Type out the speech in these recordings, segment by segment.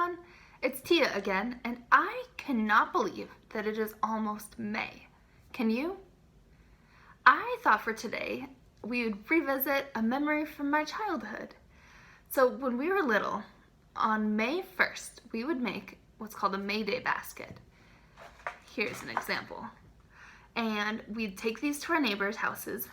everyone. It's Tia again, and I cannot believe that it is almost May. Can you? I thought for today we would revisit a memory from my childhood. So when we were little, on May 1st, we would make what's called a May Day basket. Here's an example. And we'd take these to our neighbors' houses,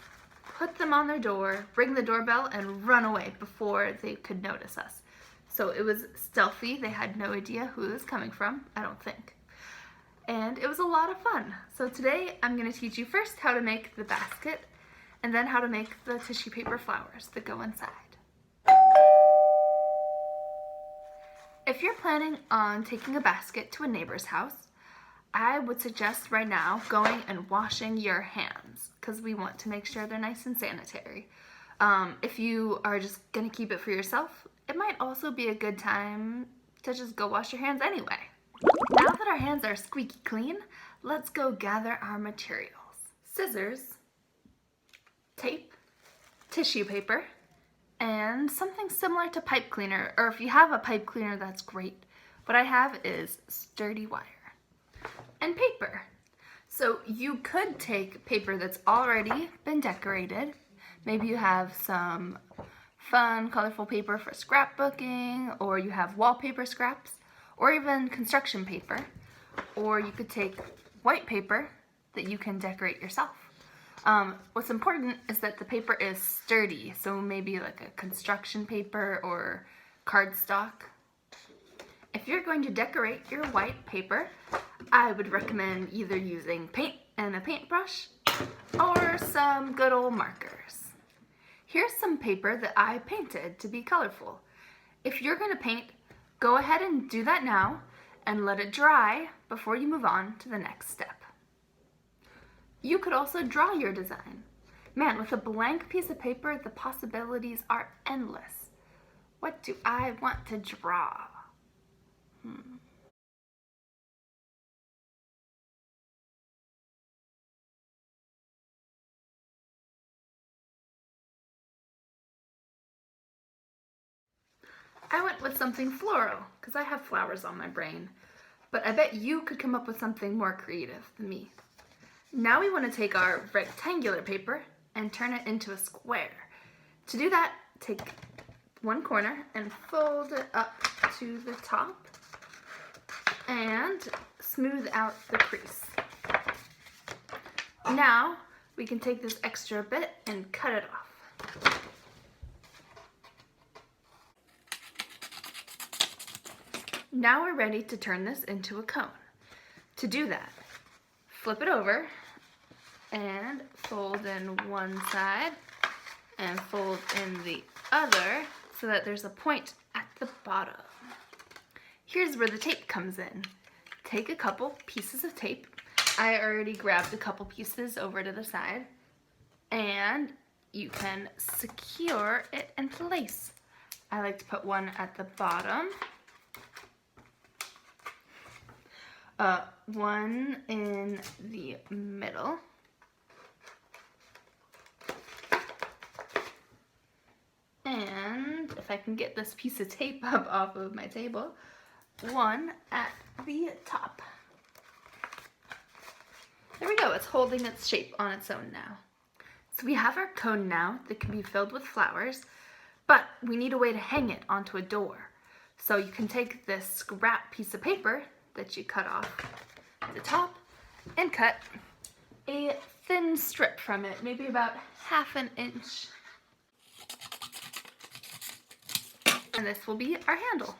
put them on their door, ring the doorbell, and run away before they could notice us. So it was stealthy. They had no idea who it was coming from, I don't think. And it was a lot of fun. So today I'm going to teach you first how to make the basket and then how to make the tissue paper flowers that go inside. If you're planning on taking a basket to a neighbor's house, I would suggest right now going and washing your hands because we want to make sure they're nice and sanitary. If you are just going to keep it for yourself, it might also be a good time to just go wash your hands anyway. Now that our hands are squeaky clean, let's go gather our materials. Scissors, tape, tissue paper, and something similar to pipe cleaner, or if you have a pipe cleaner, that's great. What I have is sturdy wire. And paper. So you could take paper that's already been decorated. Maybe you have some fun, colorful paper for scrapbooking, or you have wallpaper scraps, or even construction paper. Or you could take white paper that you can decorate yourself. What's important is that the paper is sturdy, so maybe like a construction paper or cardstock. If you're going to decorate your white paper, I would recommend either using paint and a paintbrush or some good old markers. Here's some paper that I painted to be colorful. If you're going to paint, go ahead and do that now and let it dry before you move on to the next step. You could also draw your design. Man, with a blank piece of paper, the possibilities are endless. What do I want to draw? I went with something floral because I have flowers on my brain, but I bet you could come up with something more creative than me. Now we want to take our rectangular paper and turn it into a square. To do that, take one corner and fold it up to the top and smooth out the crease. Now we can take this extra bit and cut it off. Now we're ready to turn this into a cone. To do that, flip it over and fold in one side and fold in the other so that there's a point at the bottom. Here's where the tape comes in. Take a couple pieces of tape. I already grabbed a couple pieces over to the side, and you can secure it in place. I like to put one at the bottom, one in the middle, and if I can get this piece of tape up off of my table, one at the top. There we go, it's holding its shape on its own now. So we have our cone now that can be filled with flowers, but we need a way to hang it onto a door. So you can take this scrap piece of paper that you cut off at the top and cut a thin strip from it, maybe about 1/2 inch. And this will be our handle.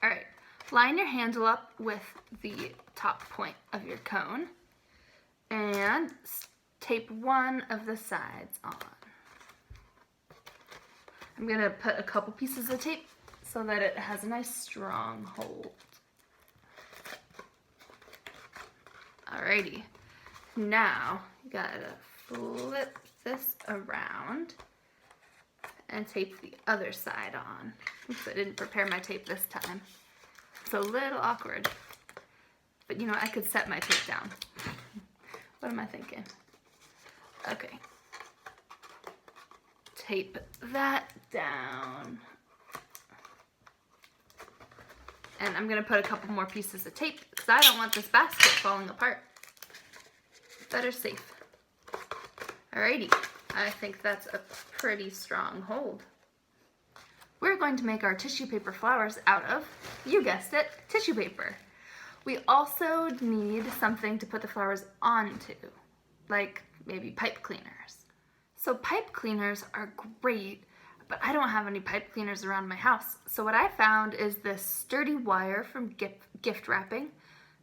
All right, line your handle up with the top point of your cone and tape one of the sides on. I'm gonna put a couple pieces of tape so that it has a nice strong hold. Alrighty, now you gotta flip this around and tape the other side on. Oops, I didn't prepare my tape this time. It's a little awkward, but you know, I could set my tape down. What am I thinking? Okay. Tape that down. And I'm gonna put a couple more pieces of tape because I don't want this basket falling apart. Better safe. Alrighty, I think that's a pretty strong hold. We're going to make our tissue paper flowers out of, you guessed it, tissue paper. We also need something to put the flowers onto, like maybe pipe cleaners. So pipe cleaners are great, but I don't have any pipe cleaners around my house. So what I found is this sturdy wire from gift wrapping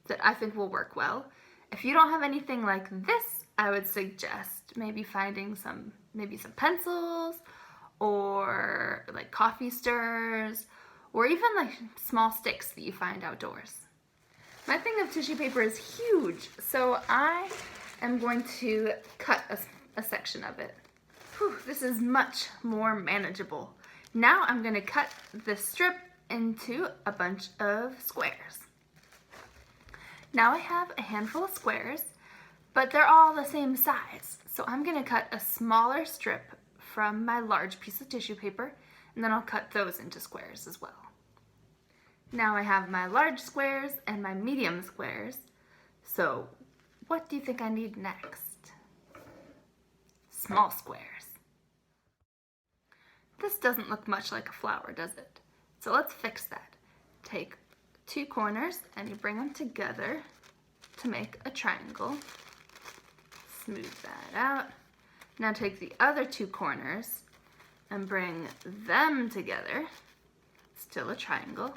that I think will work well. If you don't have anything like this, I would suggest maybe finding some pencils or like coffee stirrers or even like small sticks that you find outdoors. My thing of tissue paper is huge, so I am going to cut a section of it. Whew, this is much more manageable. Now I'm going to cut this strip into a bunch of squares. Now I have a handful of squares, but they're all the same size. So I'm going to cut a smaller strip from my large piece of tissue paper, and then I'll cut those into squares as well. Now I have my large squares and my medium squares. So what do you think I need next? Small squares. This doesn't look much like a flower, does it? So let's fix that. Take two corners and you bring them together to make a triangle. Smooth that out. Now take the other two corners and bring them together. Still a triangle.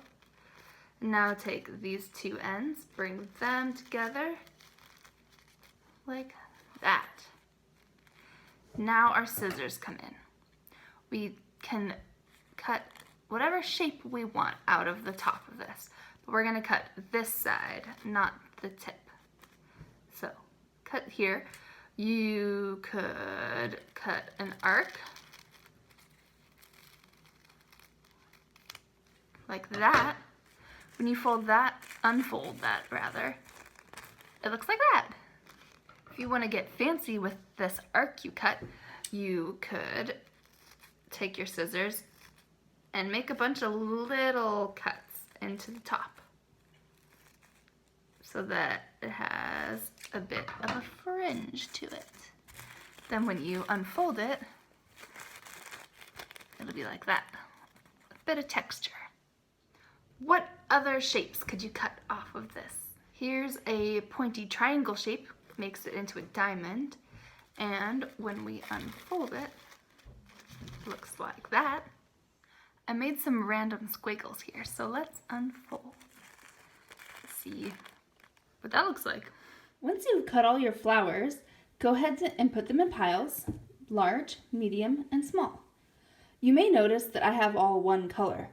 Now take these two ends, bring them together like that. Now our scissors come in. We can cut whatever shape we want out of the top of this, but we're going to cut this side, not the tip. So cut here. You could cut an arc like that. When you unfold that rather, it looks like that. If you want to get fancy with this arc you cut, you could take your scissors and make a bunch of little cuts into the top so that it has a bit of a fringe to it. Then when you unfold it, it'll be like that. A bit of texture. What other shapes could you cut off of this? Here's a pointy triangle shape, makes it into a diamond, and when we unfold it, it looks like that. I made some random squiggles here, so let's unfold. Let's see what that looks like. Once you've cut all your flowers, go ahead and put them in piles, large, medium, and small. You may notice that I have all one color.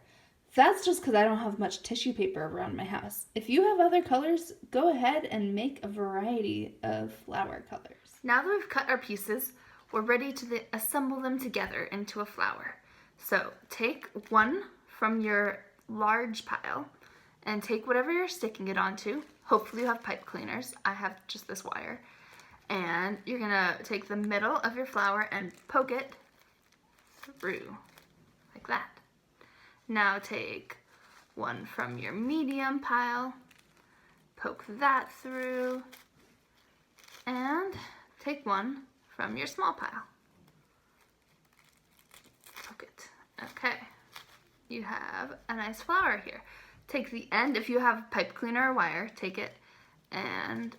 That's just because I don't have much tissue paper around my house. If you have other colors, go ahead and make a variety of flower colors. Now that we've cut our pieces, we're ready to assemble them together into a flower. So take one from your large pile and take whatever you're sticking it onto. Hopefully you have pipe cleaners. I have just this wire. And you're gonna take the middle of your flower and poke it through like that. Now take one from your medium pile, poke that through, and take one from your small pile. Poke it. Okay. You have a nice flower here. Take the end, if you have pipe cleaner or wire, take it and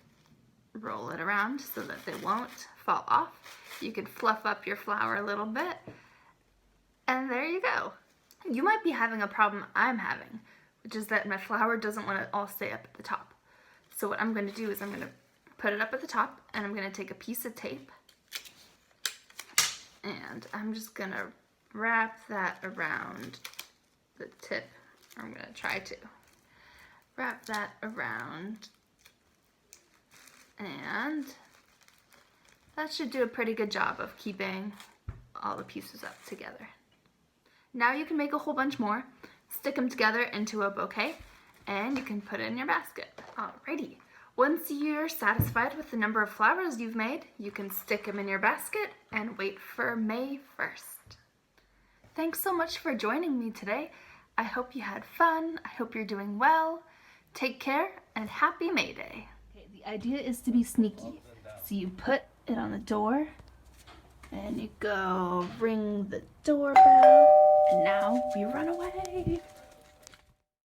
roll it around so that they won't fall off. You can fluff up your flower a little bit, and there you go. You might be having a problem I'm having, which is that my flower doesn't want to all stay up at the top. So what I'm going to do is I'm going to put it up at the top, and I'm going to take a piece of tape, and I'm just going to wrap that around the tip. I'm going to try to wrap that around, and that should do a pretty good job of keeping all the pieces up together. Now you can make a whole bunch more, stick them together into a bouquet, and you can put it in your basket. Alrighty. Once you're satisfied with the number of flowers you've made, you can stick them in your basket and wait for May 1st. Thanks so much for joining me today. I hope you had fun. I hope you're doing well. Take care and happy May Day. Okay, the idea is to be sneaky. So you put it on the door and you go ring the doorbell and now we run away.